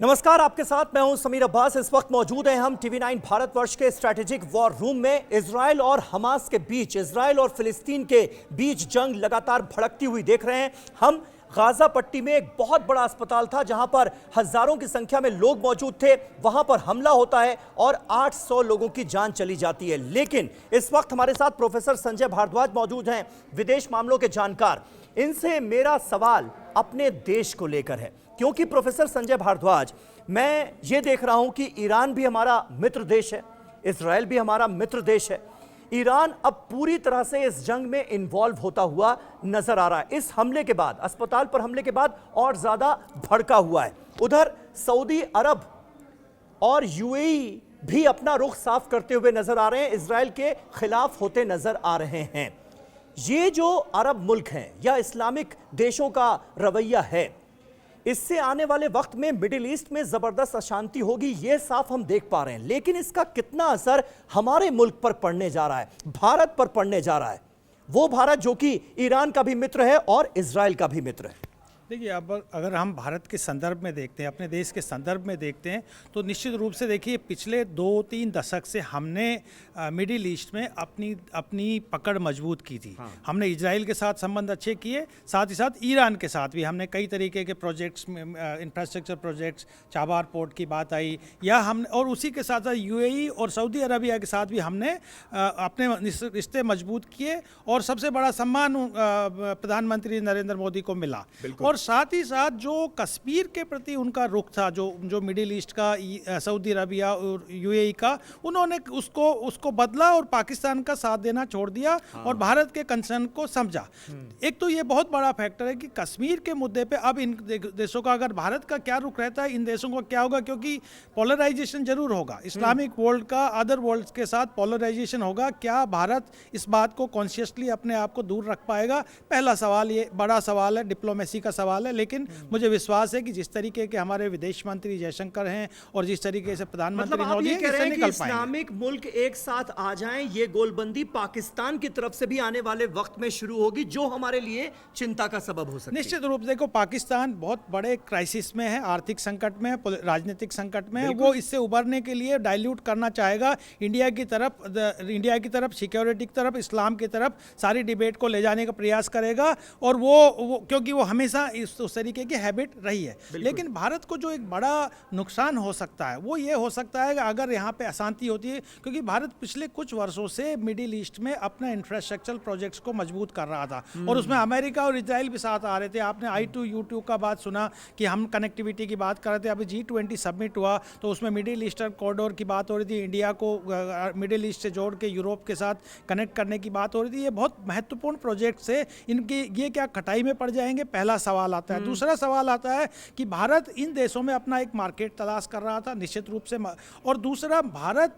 नमस्कार, आपके साथ मैं हूं समीर अब्बास। इस वक्त मौजूद हैं हम टीवी9 भारतवर्ष के स्ट्रैटेजिक वॉर रूम में। इजराइल और हमास के बीच, इजराइल और फिलिस्तीन के बीच जंग लगातार भड़कती हुई देख रहे हैं हम। गाजा पट्टी में एक बहुत बड़ा अस्पताल था जहां पर हजारों की संख्या में लोग मौजूद थे। वहां पर हमला होता है और 800 लोगों की जान चली जाती है। लेकिन इस वक्त हमारे साथ प्रोफेसर संजय भारद्वाज मौजूद हैं, विदेश मामलों के जानकार। इनसे मेरा सवाल अपने देश को लेकर है, क्योंकि प्रोफेसर संजय भारद्वाज, मैं ये देख रहा हूं कि ईरान भी हमारा मित्र देश है, इजराइल भी हमारा मित्र देश है। ईरान अब पूरी तरह से इस जंग में इन्वॉल्व होता हुआ नजर आ रहा है। इस हमले के बाद, अस्पताल पर हमले के बाद और ज्यादा भड़का हुआ है। उधर सऊदी अरब और यूएई भी अपना रुख साफ करते हुए नजर आ रहे हैं, इजराइल के खिलाफ होते नजर आ रहे हैं। ये जो अरब मुल्क हैं या इस्लामिक देशों का रवैया है, इससे आने वाले वक्त में मिडिल ईस्ट में जबरदस्त अशांति होगी, यह साफ हम देख पा रहे हैं। लेकिन इसका कितना असर हमारे मुल्क पर पड़ने जा रहा है, भारत पर पड़ने जा रहा है, वो भारत जो कि ईरान का भी मित्र है और इजराइल का भी मित्र है। देखिए, अब अगर हम भारत के संदर्भ में देखते हैं, अपने देश के संदर्भ में देखते हैं, तो निश्चित रूप से देखिए पिछले 2-3 दशक से हमने मिडिल ईस्ट में अपनी पकड़ मजबूत की थी। हमने इजराइल के साथ संबंध अच्छे किए, साथ ही साथ ईरान के साथ भी हमने कई तरीके के प्रोजेक्ट्स में, इंफ्रास्ट्रक्चर प्रोजेक्ट्स, चाबार पोर्ट की बात आई, या हम और उसी के साथ साथ यूएई और सऊदी अरबिया के साथ भी हमने अपने रिश्ते मजबूत किए। और सबसे बड़ा सम्मान प्रधानमंत्री नरेंद्र मोदी को मिला। और साथ ही साथ जो कश्मीर के प्रति उनका रुख था, जो मिडिल ईस्ट का, सऊदी अरबिया और यूएई का, उन्होंने उसको बदला और पाकिस्तान का साथ देना छोड़ दिया और भारत के कंसर्न को समझा। एक तो ये बहुत बड़ा फैक्टर है कि कश्मीर के मुद्दे पे अब इन देशों का, अगर भारत का क्या रुख रहता है, इन देशों को क्या होगा, क्योंकि पोलराइजेशन जरूर होगा, इस्लामिक वर्ल्ड का अदर वर्ल्ड के साथ पोलराइजेशन होगा। क्या भारत इस बात को कॉन्शियसली अपने आप को दूर रख पाएगा? पहला सवाल, ये बड़ा सवाल है, डिप्लोमेसी का सवाल है। लेकिन मुझे विश्वास है कि जिस तरीके के हमारे विदेश मंत्री जयशंकर हैं और जिस तरीके से प्रधानमंत्री मोदी हैं, इससे निकल पाएंगे। इस्लामिक मुल्क एक साथ आ जाएं, ये गोलबंदी पाकिस्तान की तरफ से भी आने वाले वक्त में शुरू होगी, जो हमारे लिए चिंता का सबब हो सकता है। निश्चित रूप से देखो, पाकिस्तान बहुत बड़े क्राइसिस में है, आर्थिक संकट में है, राजनीतिक संकट में है। वो इससे उभरने के लिए डाइल्यूट करना चाहेगा इंडिया की तरफ, सिक्योरिटी की तरफ, इस्लाम की तरफ सारी डिबेट को ले जाने का प्रयास करेगा। और वो क्योंकि वो हमेशा उस तरीके की हैबिट रही है। लेकिन भारत को जो एक बड़ा नुकसान हो सकता है वो ये हो सकता है कि अगर यहाँ पे अशांति होती है, क्योंकि भारत पिछले कुछ वर्षों से मिडिल ईस्ट में अपना इंफ्रास्ट्रक्चर प्रोजेक्ट्स को मजबूत कर रहा था और उसमें अमेरिका और इजराइल भी साथ आ रहे थे। आपने I2U2 का बात सुना कि हम कनेक्टिविटी की बात कर रहे थे। अभी G20 सबमिट हुआ तो उसमें मिडिल ईस्टर्न कॉरिडोर की बात हो रही थी, इंडिया को मिडिल ईस्ट से जोड़ के यूरोप के साथ कनेक्ट करने की बात हो रही थी। ये बहुत महत्वपूर्ण प्रोजेक्ट्स है, इनकी ये क्या खटाई में पड़ जाएंगे, पहला सवाल आता है। दूसरा सवाल आता है कि भारत इन देशों में अपना एक मार्केट तलाश कर रहा था, निश्चित रूप से। और दूसरा, भारत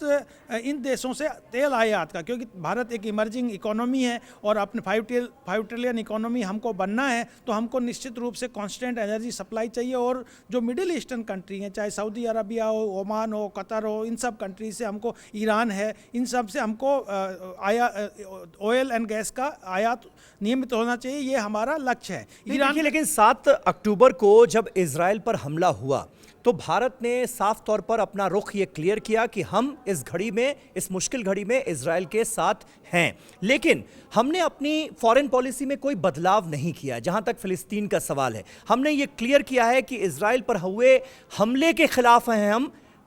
इन देशों से तेल आयात का, क्योंकि भारत एक इमर्जिंग इकोनॉमी है और अपने 5 ट्रिलियन इकोनॉमी हमको बनना है, तो हमको निश्चित रूप से कांस्टेंट एनर्जी सप्लाई चाहिए। और जो मिडिल ईस्टर्न कंट्री हैं, चाहे सऊदी अरबिया हो, ओमान हो, कतर हो, इन सब कंट्री से हमको, ईरान है, इन सब से हमको ऑयल एंड गैस का आयात नियमित होना चाहिए। ये हमारा लक्ष्य है। ईरान, लेकिन 7 अक्टूबर को जब इजराइल पर हमला हुआ तो भारत ने साफ तौर पर अपना रुख ये क्लियर किया कि हम इस घड़ी में, इस मुश्किल घड़ी में इजराइल के साथ हैं। लेकिन हमने अपनी फॉरेन पॉलिसी में कोई बदलाव नहीं किया। जहां तक फिलिस्तीन का सवाल है, हमने ये क्लियर किया है कि इजराइल पर हुए हमले के खिलाफ हैं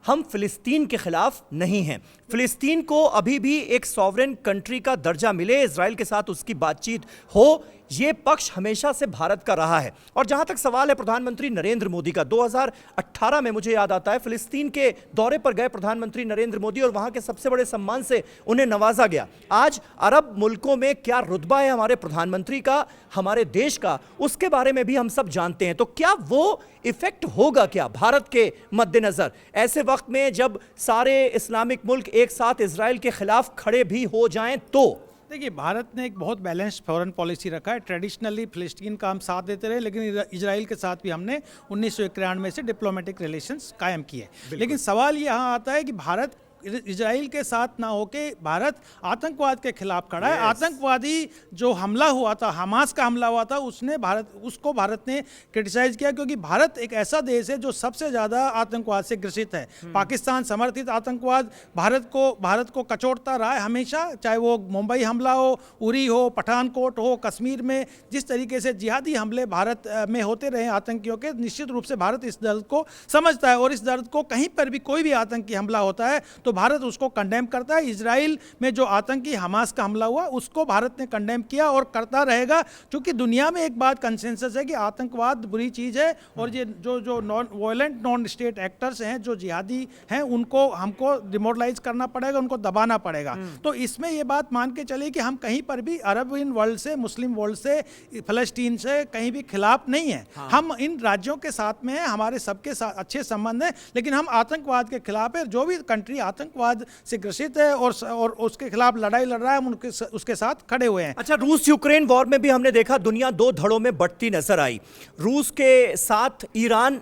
हम फिलिस्तीन के खिलाफ नहीं हैं। फिलिस्तीन को अभी भी एक सॉवरेन कंट्री का दर्जा मिले, इजराइल के साथ उसकी बातचीत हो, ये पक्ष हमेशा से भारत का रहा है। और जहां तक सवाल है प्रधानमंत्री नरेंद्र मोदी का, 2018 में मुझे याद आता है फिलिस्तीन के दौरे पर गए प्रधानमंत्री नरेंद्र मोदी और वहां के सबसे बड़े सम्मान से उन्हें नवाजा गया। आज अरब मुल्कों में क्या रुतबा है हमारे प्रधानमंत्री का, हमारे देश का, उसके बारे में भी हम सब जानते हैं। तो क्या वो इफेक्ट होगा क्या भारत के मद्देनजर, ऐसे वक्त में जब सारे इस्लामिक मुल्क एक साथ इजराइल के खिलाफ खड़े भी हो जाएं? तो देखिए, भारत ने एक बहुत बैलेंस्ड फॉरेन पॉलिसी रखा है। ट्रेडिशनली फिलिस्तीन का हम साथ देते रहे, लेकिन इजराइल के साथ भी हमने 1991 से डिप्लोमेटिक रिलेशंस कायम किए। लेकिन सवाल यहाँ आता है कि भारत इजराइल के साथ ना होके भारत आतंकवाद के खिलाफ खड़ा है। आतंकवादी जो हमला हुआ था, हमास का हमला हुआ था, उसको भारत ने क्रिटिसाइज किया, क्योंकि भारत एक ऐसा देश है जो सबसे ज़्यादा आतंकवाद से ग्रसित है। पाकिस्तान समर्थित आतंकवाद भारत को कचोटता रहा है हमेशा, चाहे वो मुंबई हमला हो, उरी हो, पठानकोट हो, कश्मीर में जिस तरीके से जिहादी हमले भारत में होते रहे आतंकियों के, निश्चित रूप से भारत इस दर्द को समझता है और इस दर्द को कहीं पर भी कोई भी आतंकी हमला होता है तो भारत उसको कंडेम करता है। इजराइल में जो आतंकी हमास का हमला हुआ उसको भारत ने कंडेम किया और करता रहेगा, क्योंकि दुनिया में एक बात कंसेंसस है कि आतंकवाद बुरी चीज़ है और ये जो नॉन स्टेट एक्टर्स हैं, जो जिहादी हैं, उनको हमको डिमोरलाइज करना पड़ेगा, उनको दबाना पड़ेगा। तो इसमें ये बात मान के चले कि हम कहीं पर भी अरब वर्ल्ड से, मुस्लिम वर्ल्ड से, फलस्तीन से कहीं भी खिलाफ नहीं है। हम इन राज्यों के साथ में हैं, हमारे सबके साथ अच्छे संबंध हैं, लेकिन हम आतंकवाद के खिलाफ है। जो भी कंट्री आतंकवाद से ग्रसित है और उसके खिलाफ लड़ाई लड़ रहा है, हम उसके साथ खड़े हुए हैं। अच्छा, रूस यूक्रेन वॉर में भी हमने देखा दुनिया दो धड़ों में बंटती नजर आई। रूस के साथ ईरान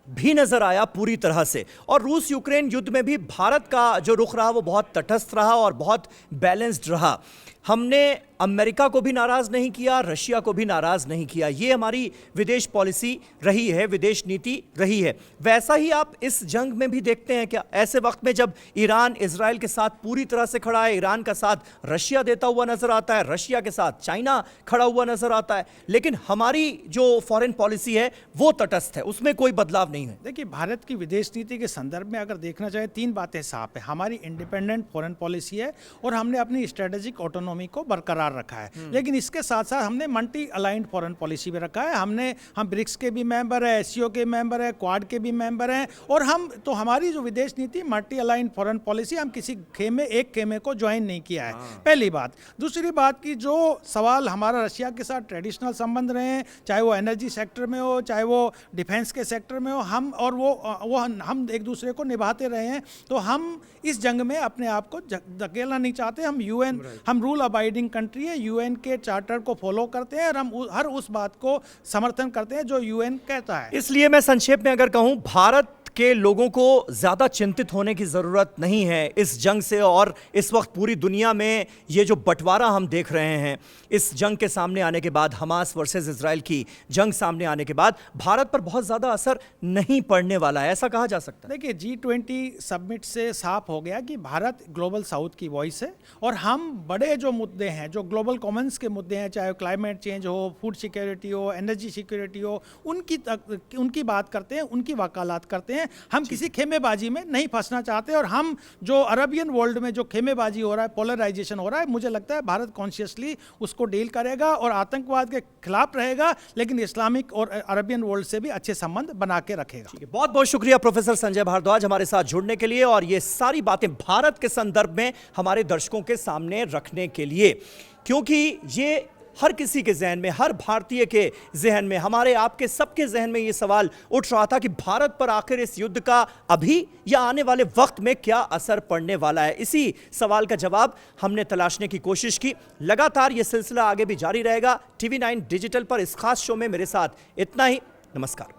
भी नजर आया पूरी तरह से, और रूस यूक्रेन युद्ध में भी भारत का जो रुख रहा वो बहुत तटस्थ रहा और बहुत बैलेंस्ड रहा। हमने अमेरिका को भी नाराज नहीं किया, रशिया को भी नाराज नहीं किया। ये हमारी विदेश पॉलिसी रही है, विदेश नीति रही है। वैसा ही आप इस जंग में भी देखते हैं क्या? ऐसे वक्त में जब ईरान इजराइल के साथ पूरी तरह से खड़ा है, ईरान का साथ रशिया देता हुआ नजर आता है, रशिया के साथ चाइना खड़ा हुआ नजर आता है, लेकिन हमारी जो फॉरेन पॉलिसी है वो तटस्थ है, उसमें कोई बदलाव नहीं है। देखिए, भारत की विदेश नीति के संदर्भ में अगर देखना चाहे, तीन बातें साफ है। हमारी इंडिपेंडेंट फॉरेन पॉलिसी है और हमने अपनी स्ट्रेटेजिक ऑटोनॉमी को बरकरार रखा है, लेकिन इसके साथ साथ हमने मल्टी अलाइंड फॉरेन पॉलिसी भी रखा है। हम ब्रिक्स के भी मेंबर है, एससीओ के मेंबर है, क्वाड के भी मेंबर हैं, और हमारी जो विदेश नीति मल्टी अलाइंड फॉरेन पॉलिसी, हम किसी एक खेमे को ज्वाइन नहीं किया है। पहली बात। दूसरी बात की जो सवाल हमारा रशिया के साथ ट्रेडिशनल संबंध रहे हैं, चाहे वो एनर्जी सेक्टर में हो, चाहे वो डिफेंस के सेक्टर में हो, हम हम एक दूसरे को निभाते रहे हैं। तो हम इस जंग में अपने आप को धकेलना नहीं चाहते। हम रूल अबाइडिंग कंट्री है, यूएन के चार्टर को फॉलो करते हैं और हम हर उस बात को समर्थन करते हैं जो यूएन कहता है। इसलिए मैं संक्षेप में अगर कहूं, भारत के लोगों को ज्यादा चिंतित होने की जरूरत नहीं है इस जंग से। और इस वक्त पूरी दुनिया में ये जो बंटवारा हम देख रहे हैं, इस जंग के सामने आने के बाद, हमास वर्सेस इजराइल की जंग सामने आने के बाद, भारत पर बहुत ज्यादा असर नहीं पड़ने वाला है, ऐसा कहा जा सकता है। देखिए, G20 समिट से साफ हो गया कि भारत ग्लोबल साउथ की वॉइस है और हम बड़े जो मुद्दे हैं, जो ग्लोबल कॉमन्स के मुद्दे हैं, चाहे क्लाइमेट चेंज हो, फूड सिक्योरिटी हो, एनर्जी सिक्योरिटी हो, उनकी बात करते हैं, उनकी वकालत करते हैं। हम किसी खेमेबाजी में नहीं फंसना चाहते, और हम जो अरबियन वर्ल्ड में जो खेमेबाजी हो रहा है, पोलराइजेशन हो रहा है, मुझे लगता है भारत कॉन्शियसली उसको डील करेगा और आतंकवाद के खिलाफ रहेगा, लेकिन इस्लामिक और अरबियन वर्ल्ड से भी अच्छे संबंध बना के रखेगा। बहुत बहुत शुक्रिया प्रोफेसर संजय भारद्वाज हमारे साथ जुड़ने के लिए और ये सारी बातें भारत के संदर्भ में हमारे दर्शकों के सामने रखने के लिए, क्योंकि ये हर किसी के जहन में, हर भारतीय के जहन में, हमारे आपके सबके जहन में ये सवाल उठ रहा था कि भारत पर आखिर इस युद्ध का अभी या आने वाले वक्त में क्या असर पड़ने वाला है। इसी सवाल का जवाब हमने तलाशने की कोशिश की। लगातार ये सिलसिला आगे भी जारी रहेगा। TV9 डिजिटल पर इस खास शो में मेरे साथ इतना ही। नमस्कार।